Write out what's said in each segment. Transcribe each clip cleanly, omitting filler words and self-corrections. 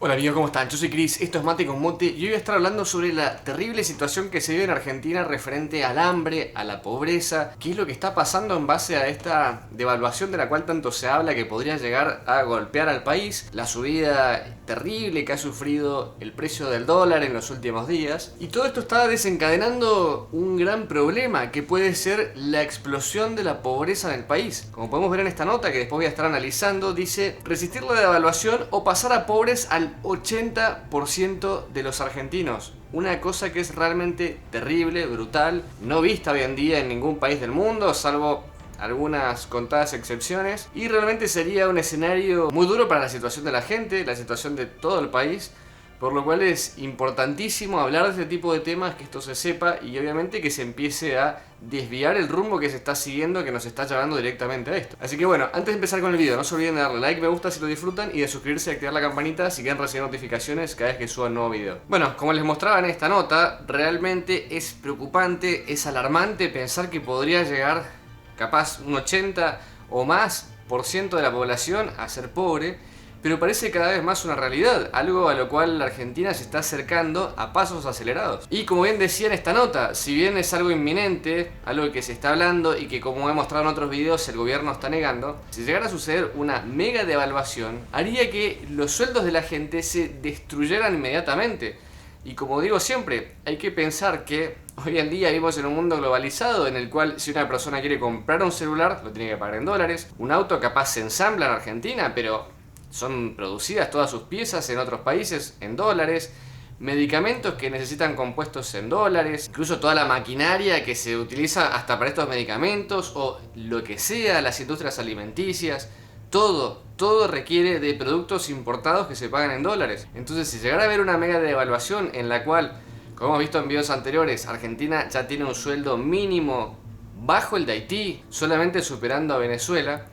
Hola amigos, ¿cómo están? Yo soy Chris, esto es Mate con Mote y hoy voy a estar hablando sobre la terrible situación que se vive en Argentina referente al hambre, a la pobreza, qué es lo que está pasando en base a esta devaluación de la cual tanto se habla que podría llegar a golpear al país, la subida terrible que ha sufrido el precio del dólar en los últimos días, y todo esto está desencadenando un gran problema que puede ser la explosión de la pobreza en el país. Como podemos ver en esta nota que después voy a estar analizando, dice resistir la devaluación o pasar a pobres al 80% de los argentinos. Una cosa que es realmente terrible, brutal, no vista hoy en día en ningún país del mundo, salvo algunas contadas excepciones, y realmente sería un escenario muy duro para la situación de la gente, la situación de todo el país, por lo cual es importantísimo hablar de este tipo de temas, que esto se sepa y obviamente que se empiece a desviar el rumbo que se está siguiendo, que nos está llevando directamente a esto. Así que bueno, antes de empezar con el video, no se olviden de darle like, me gusta si lo disfrutan y de suscribirse y activar la campanita si quieren recibir notificaciones cada vez que suba un nuevo video. Bueno, como les mostraba en esta nota, realmente es preocupante, es alarmante pensar que podría llegar capaz un 80 o más por ciento de la población a ser pobre. Pero parece cada vez más una realidad, algo a lo cual la Argentina se está acercando a pasos acelerados. Y como bien decía en esta nota, si bien es algo inminente, algo que se está hablando y que como he mostrado en otros videos el gobierno está negando, si llegara a suceder una mega devaluación, haría que los sueldos de la gente se destruyeran inmediatamente. Y como digo siempre, hay que pensar que hoy en día vivimos en un mundo globalizado en el cual si una persona quiere comprar un celular, lo tiene que pagar en dólares. Un auto capaz se ensambla en Argentina, pero son producidas todas sus piezas en otros países en dólares, medicamentos que necesitan compuestos en dólares, incluso toda la maquinaria que se utiliza hasta para estos medicamentos o lo que sea, las industrias alimenticias, todo requiere de productos importados que se pagan en dólares. Entonces, si llegara a haber una mega devaluación en la cual, como hemos visto en videos anteriores, Argentina ya tiene un sueldo mínimo bajo el de Haití, solamente superando a Venezuela.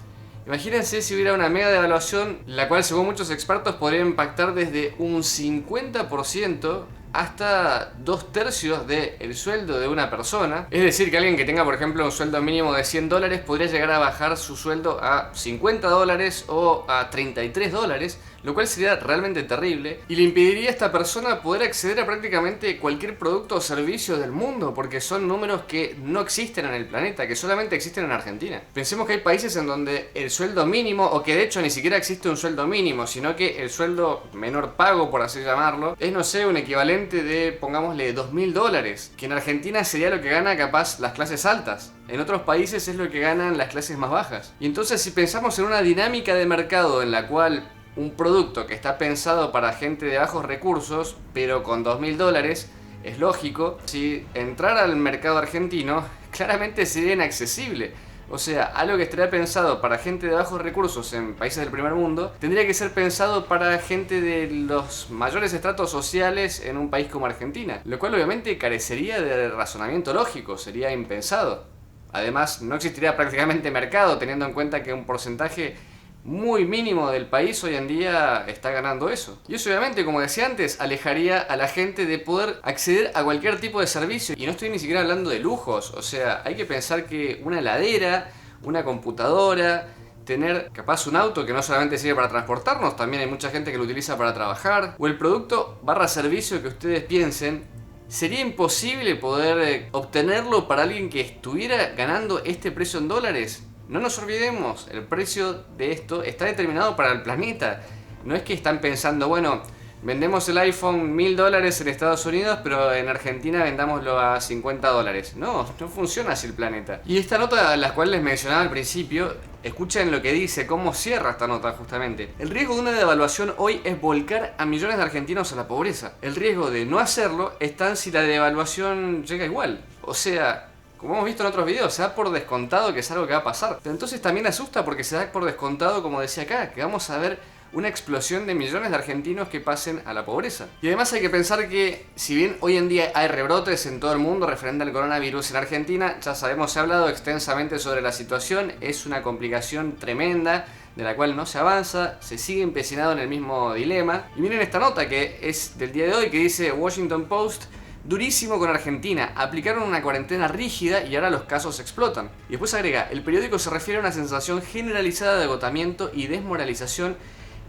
Imagínense si hubiera una mega devaluación, la cual según muchos expertos podría impactar desde un 50% hasta 2/3 del sueldo de una persona. Es decir, que alguien que tenga por ejemplo un sueldo mínimo de $100 podría llegar a bajar su sueldo a $50 o a $33, lo cual sería realmente terrible y le impediría a esta persona poder acceder a prácticamente cualquier producto o servicio del mundo, porque son números que no existen en el planeta, que solamente existen en Argentina. Pensemos que hay países en donde el sueldo mínimo, o que de hecho ni siquiera existe un sueldo mínimo, sino que el sueldo menor pago, por así llamarlo, es, no sé, un equivalente de, pongámosle, $2000, que en Argentina sería lo que gana capaz las clases altas. En otros países es lo que ganan las clases más bajas. Y entonces si pensamos en una dinámica de mercado en la cual un producto que está pensado para gente de bajos recursos, pero con $2000, es lógico, si entrara al mercado argentino, claramente sería inaccesible. O sea, algo que estaría pensado para gente de bajos recursos en países del primer mundo, tendría que ser pensado para gente de los mayores estratos sociales en un país como Argentina, lo cual obviamente carecería de razonamiento lógico, sería impensado. Además, no existiría prácticamente mercado, teniendo en cuenta que un porcentaje muy mínimo del país hoy en día está ganando eso. Y eso obviamente, como decía antes, alejaría a la gente de poder acceder a cualquier tipo de servicio. Y no estoy ni siquiera hablando de lujos, o sea, hay que pensar que una heladera, una computadora, tener capaz un auto que no solamente sirve para transportarnos, también hay mucha gente que lo utiliza para trabajar, o el producto / servicio que ustedes piensen, sería imposible poder obtenerlo para alguien que estuviera ganando este precio en dólares. No nos olvidemos, el precio de esto está determinado para el planeta. No es que están pensando, bueno, vendemos el iPhone $1000 en Estados Unidos, pero en Argentina vendámoslo a $50. No funciona así el planeta. Y esta nota, la cual les mencionaba al principio, escuchen lo que dice, cómo cierra esta nota justamente. El riesgo de una devaluación hoy es volcar a millones de argentinos a la pobreza. El riesgo de no hacerlo está si la devaluación llega igual. O sea, como hemos visto en otros videos, se da por descontado que es algo que va a pasar. Pero entonces también asusta porque se da por descontado, como decía acá, que vamos a ver una explosión de millones de argentinos que pasen a la pobreza. Y además hay que pensar que, si bien hoy en día hay rebrotes en todo el mundo referente al coronavirus, en Argentina ya sabemos, se ha hablado extensamente sobre la situación, es una complicación tremenda de la cual no se avanza, se sigue empecinado en el mismo dilema. Y miren esta nota que es del día de hoy que dice Washington Post: durísimo con Argentina, aplicaron una cuarentena rígida y ahora los casos explotan. Y después agrega, el periódico se refiere a una sensación generalizada de agotamiento y desmoralización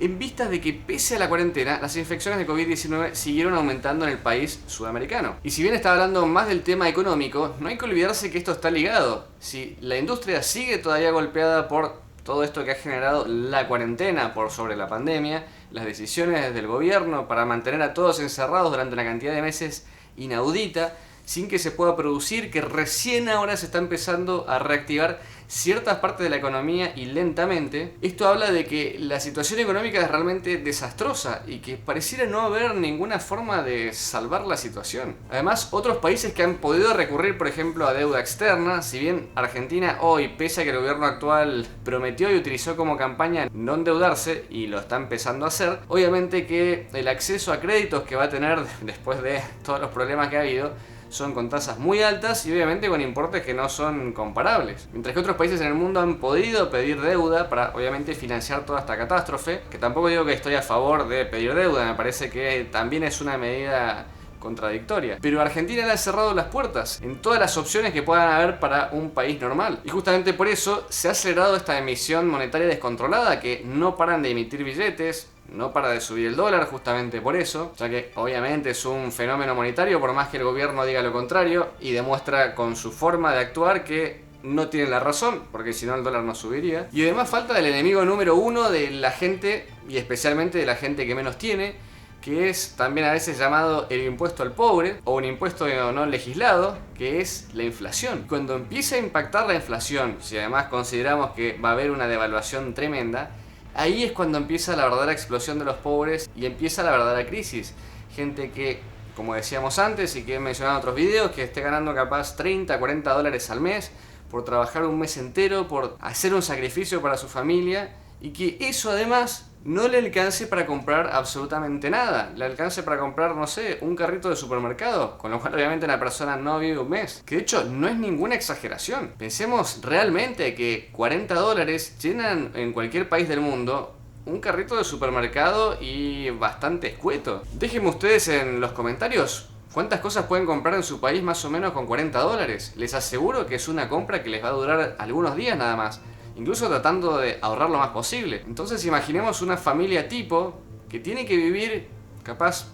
en vistas de que pese a la cuarentena, las infecciones de COVID-19 siguieron aumentando en el país sudamericano. Y si bien está hablando más del tema económico, no hay que olvidarse que esto está ligado. Si la industria sigue todavía golpeada por todo esto que ha generado la cuarentena por sobre la pandemia, las decisiones del gobierno para mantener a todos encerrados durante una cantidad de meses inaudita, sin que se pueda producir, que recién ahora se está empezando a reactivar ciertas partes de la economía y lentamente. Esto habla de que la situación económica es realmente desastrosa y que pareciera no haber ninguna forma de salvar la situación. Además, otros países que han podido recurrir, por ejemplo, a deuda externa, si bien Argentina hoy, pese a que el gobierno actual prometió y utilizó como campaña no endeudarse, y lo está empezando a hacer, obviamente que el acceso a créditos que va a tener después de todos los problemas que ha habido son con tasas muy altas y obviamente con importes que no son comparables. Mientras que otros países en el mundo han podido pedir deuda para obviamente financiar toda esta catástrofe, que tampoco digo que estoy a favor de pedir deuda, me parece que también es una medida contradictoria. Pero Argentina le ha cerrado las puertas en todas las opciones que puedan haber para un país normal. Y justamente por eso se ha acelerado esta emisión monetaria descontrolada, que no paran de emitir billetes, no para de subir el dólar justamente por eso, ya que obviamente es un fenómeno monetario por más que el gobierno diga lo contrario y demuestra con su forma de actuar que no tienen la razón, porque si no el dólar no subiría. Y además falta del enemigo número uno de la gente, y especialmente de la gente que menos tiene, que es también a veces llamado el impuesto al pobre o un impuesto no legislado, que es la inflación. Cuando empieza a impactar la inflación, si además consideramos que va a haber una devaluación tremenda, ahí es cuando empieza la verdadera explosión de los pobres y empieza la verdadera crisis. Gente que, como decíamos antes y que he mencionado en otros videos, que esté ganando capaz 30, 40 dólares al mes por trabajar un mes entero, por hacer un sacrificio para su familia, y que eso además no le alcance para comprar absolutamente nada. Le alcance para comprar, no sé, un carrito de supermercado, con lo cual obviamente la persona no vive un mes. Que de hecho no es ninguna exageración. Pensemos realmente que 40 dólares llenan en cualquier país del mundo un carrito de supermercado y bastante escueto. Déjenme ustedes en los comentarios cuántas cosas pueden comprar en su país más o menos con 40 dólares. Les aseguro que es una compra que les va a durar algunos días nada más, incluso tratando de ahorrar lo más posible. Entonces imaginemos una familia tipo que tiene que vivir, capaz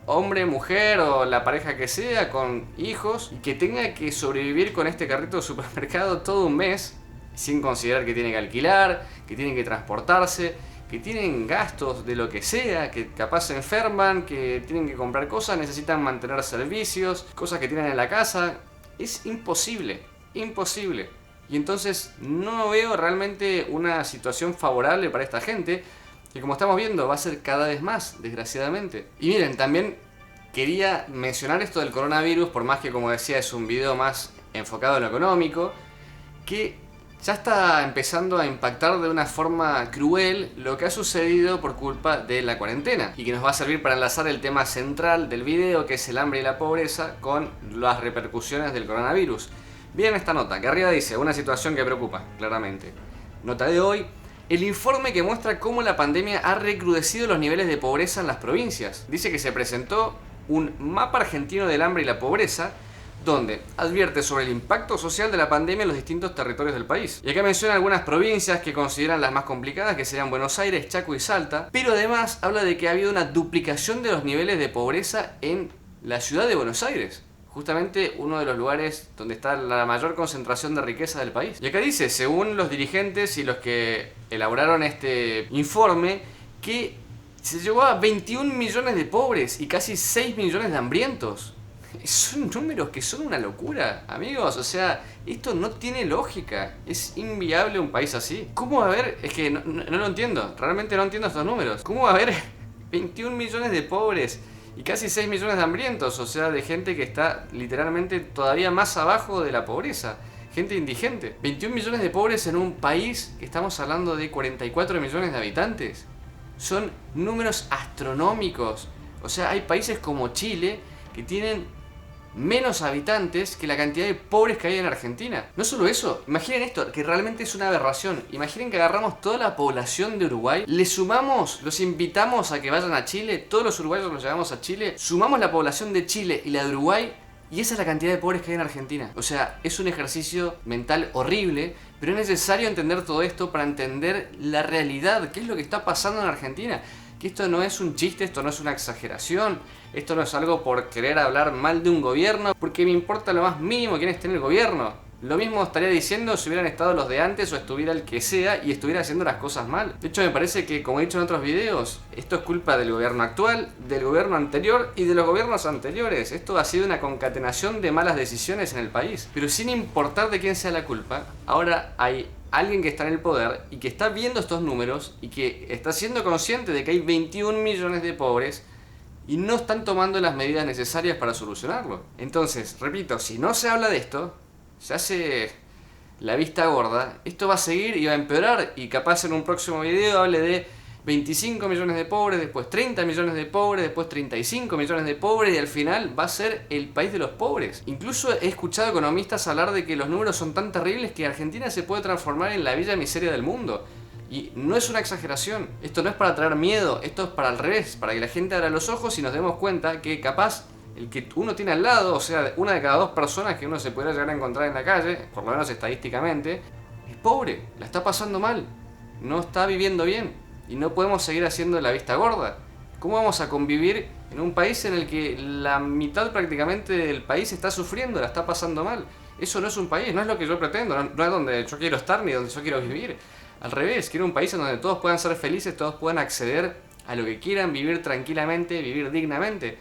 hombre, mujer o la pareja que sea, con hijos, y que tenga que sobrevivir con este carrito de supermercado todo un mes, sin considerar que tiene que alquilar, que tienen que transportarse, que tienen gastos de lo que sea, que capaz se enferman, que tienen que comprar cosas, necesitan mantener servicios, cosas que tienen en la casa. Es imposible, imposible. Y entonces no veo realmente una situación favorable para esta gente, que como estamos viendo va a ser cada vez más, desgraciadamente. Y miren, también quería mencionar esto del coronavirus, por más que como decía es un video más enfocado en lo económico, que ya está empezando a impactar de una forma cruel lo que ha sucedido por culpa de la cuarentena, y que nos va a servir para enlazar el tema central del video, que es el hambre y la pobreza, con las repercusiones del coronavirus. Bien esta nota, que arriba dice, una situación que preocupa, claramente. Nota de hoy, el informe que muestra cómo la pandemia ha recrudecido los niveles de pobreza en las provincias. Dice que se presentó un mapa argentino del hambre y la pobreza, donde advierte sobre el impacto social de la pandemia en los distintos territorios del país. Y acá menciona algunas provincias que consideran las más complicadas, que serían Buenos Aires, Chaco y Salta, pero además habla de que ha habido una duplicación de los niveles de pobreza en la ciudad de Buenos Aires, justamente uno de los lugares donde está la mayor concentración de riqueza del país. Y acá dice, según los dirigentes y los que elaboraron este informe, que se llegó a 21 millones de pobres y casi 6 millones de hambrientos. Son números que son una locura, amigos. O sea, esto no tiene lógica. Es inviable un país así. ¿Cómo va a haber? Es que no lo entiendo. Realmente no entiendo estos números. ¿Cómo va a haber 21 millones de pobres y casi 6 millones de hambrientos? O sea, de gente que está literalmente todavía más abajo de la pobreza. Gente indigente. 21 millones de pobres en un país que estamos hablando de 44 millones de habitantes. Son números astronómicos. O sea, hay países como Chile que tienen menos habitantes que la cantidad de pobres que hay en Argentina. No solo eso, imaginen esto, que realmente es una aberración. Imaginen que agarramos toda la población de Uruguay, le sumamos, los invitamos a que vayan a Chile, todos los uruguayos los llevamos a Chile, sumamos la población de Chile y la de Uruguay, Y esa es la cantidad de pobres que hay en Argentina. O sea, es un ejercicio mental horrible, pero es necesario entender todo esto para entender la realidad, qué es lo que está pasando en Argentina. Que esto no es un chiste, esto no es una exageración, esto no es algo por querer hablar mal de un gobierno, porque me importa lo más mínimo quién esté en el gobierno. Lo mismo estaría diciendo si hubieran estado los de antes o estuviera el que sea y estuviera haciendo las cosas mal. De hecho, me parece que, como he dicho en otros videos, esto es culpa del gobierno actual, del gobierno anterior y de los gobiernos anteriores. Esto ha sido una concatenación de malas decisiones en el país. Pero sin importar de quién sea la culpa, ahora hay alguien que está en el poder y que está viendo estos números y que está siendo consciente de que hay 21 millones de pobres y no están tomando las medidas necesarias para solucionarlo. Entonces, repito, si no se habla de esto, se hace la vista gorda, esto va a seguir y va a empeorar, y capaz en un próximo video hable de 25 millones de pobres, después 30 millones de pobres, después 35 millones de pobres, y al final va a ser el país de los pobres. Incluso he escuchado economistas hablar de que los números son tan terribles que Argentina se puede transformar en la villa miseria del mundo. Y no es una exageración, esto no es para traer miedo, esto es para al revés, para que la gente abra los ojos y nos demos cuenta que capaz el que uno tiene al lado, o sea, una de cada dos personas que uno se pudiera llegar a encontrar en la calle, por lo menos estadísticamente, es pobre, la está pasando mal, no está viviendo bien y no podemos seguir haciendo la vista gorda. ¿Cómo vamos a convivir en un país en el que la mitad prácticamente del país está sufriendo, la está pasando mal? Eso no es un país, no es lo que yo pretendo, no es donde yo quiero estar ni donde yo quiero vivir. Al revés, quiero un país en donde todos puedan ser felices, todos puedan acceder a lo que quieran, vivir tranquilamente, vivir dignamente.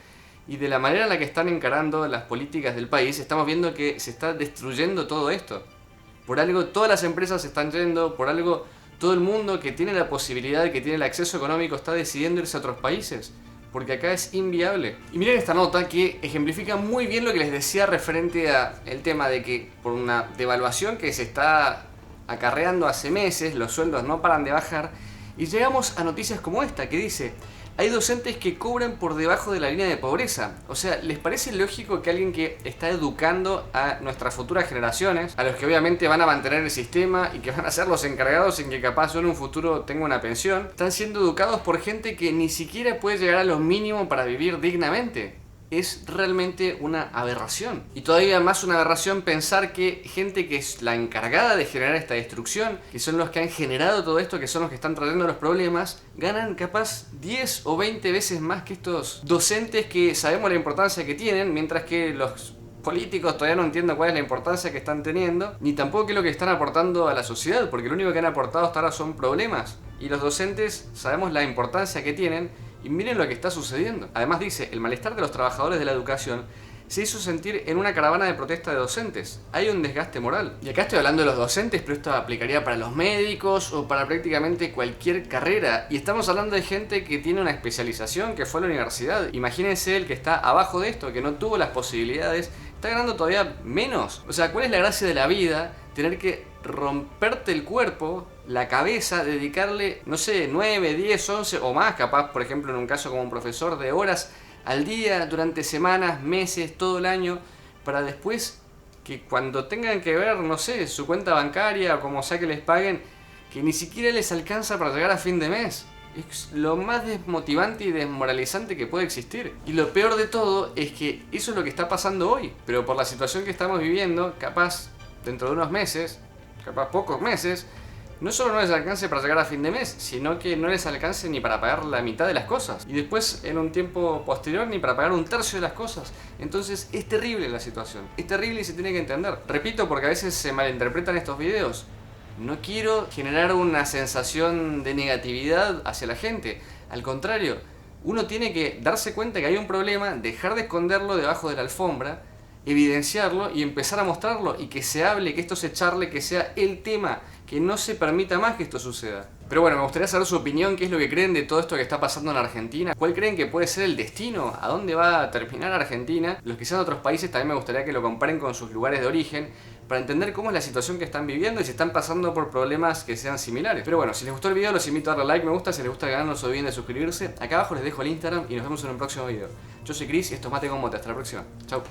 Y de la manera en la que están encarando las políticas del país, estamos viendo que se está destruyendo todo esto. Por algo todas las empresas se están yendo, por algo todo el mundo que tiene la posibilidad, que tiene el acceso económico, está decidiendo irse a otros países. Porque acá es inviable. Y miren esta nota que ejemplifica muy bien lo que les decía referente al tema de que por una devaluación que se está acarreando hace meses, los sueldos no paran de bajar. Y llegamos a noticias como esta que dice: hay docentes que cobran por debajo de la línea de pobreza. O sea, ¿les parece lógico que alguien que está educando a nuestras futuras generaciones, a los que obviamente van a mantener el sistema y que van a ser los encargados en que capaz yo en un futuro tenga una pensión, están siendo educados por gente que ni siquiera puede llegar a lo mínimo para vivir dignamente? Es realmente una aberración. Y todavía más una aberración pensar que gente que es la encargada de generar esta destrucción, que son los que han generado todo esto, que son los que están trayendo los problemas, ganan capaz 10 o 20 veces más que estos docentes que sabemos la importancia que tienen, mientras que los políticos todavía no entiendo cuál es la importancia que están teniendo, ni tampoco qué es lo que están aportando a la sociedad, porque lo único que han aportado hasta ahora son problemas. Y los docentes sabemos la importancia que tienen. Y miren lo que está sucediendo. Además dice, el malestar de los trabajadores de la educación se hizo sentir en una caravana de protesta de docentes. Hay un desgaste moral. Y acá estoy hablando de los docentes, pero esto aplicaría para los médicos o para prácticamente cualquier carrera. Y estamos hablando de gente que tiene una especialización, que fue a la universidad. Imagínense el que está abajo de esto, que no tuvo las posibilidades, está ganando todavía menos. O sea, ¿cuál es la gracia de la vida? Tener que romperte el cuerpo, la cabeza, dedicarle, no sé, 9, 10, 11 o más, capaz, por ejemplo, en un caso como un profesor, de horas al día, durante semanas, meses, todo el año, para después que cuando tengan que ver, no sé, su cuenta bancaria o como sea que les paguen, que ni siquiera les alcanza para llegar a fin de mes. Es lo más desmotivante y desmoralizante que puede existir. Y lo peor de todo es que eso es lo que está pasando hoy. Pero por la situación que estamos viviendo, capaz dentro de unos meses, capaz pocos meses, no solo no les alcance para llegar a fin de mes, sino que no les alcance ni para pagar la mitad de las cosas. Y después, en un tiempo posterior, ni para pagar un tercio de las cosas. Entonces, es terrible la situación. Es terrible y se tiene que entender. Repito, porque a veces se malinterpretan estos videos. No quiero generar una sensación de negatividad hacia la gente. Al contrario, uno tiene que darse cuenta que hay un problema, dejar de esconderlo debajo de la alfombra, evidenciarlo y empezar a mostrarlo, y que se hable, que esto se charle, que sea el tema, que no se permita más que esto suceda. Pero bueno, me gustaría saber su opinión, qué es lo que creen de todo esto que está pasando en Argentina, cuál creen que puede ser el destino, a dónde va a terminar Argentina. Los que sean de otros países también me gustaría que lo comparen con sus lugares de origen, para entender cómo es la situación que están viviendo y si están pasando por problemas que sean similares. Pero bueno, si les gustó el video los invito a darle like, me gusta, si les gusta el canal no se olviden de suscribirse. Acá abajo les dejo el Instagram y nos vemos en un próximo video. Yo soy Chris y esto es Mate con Mote, hasta la próxima. Chau.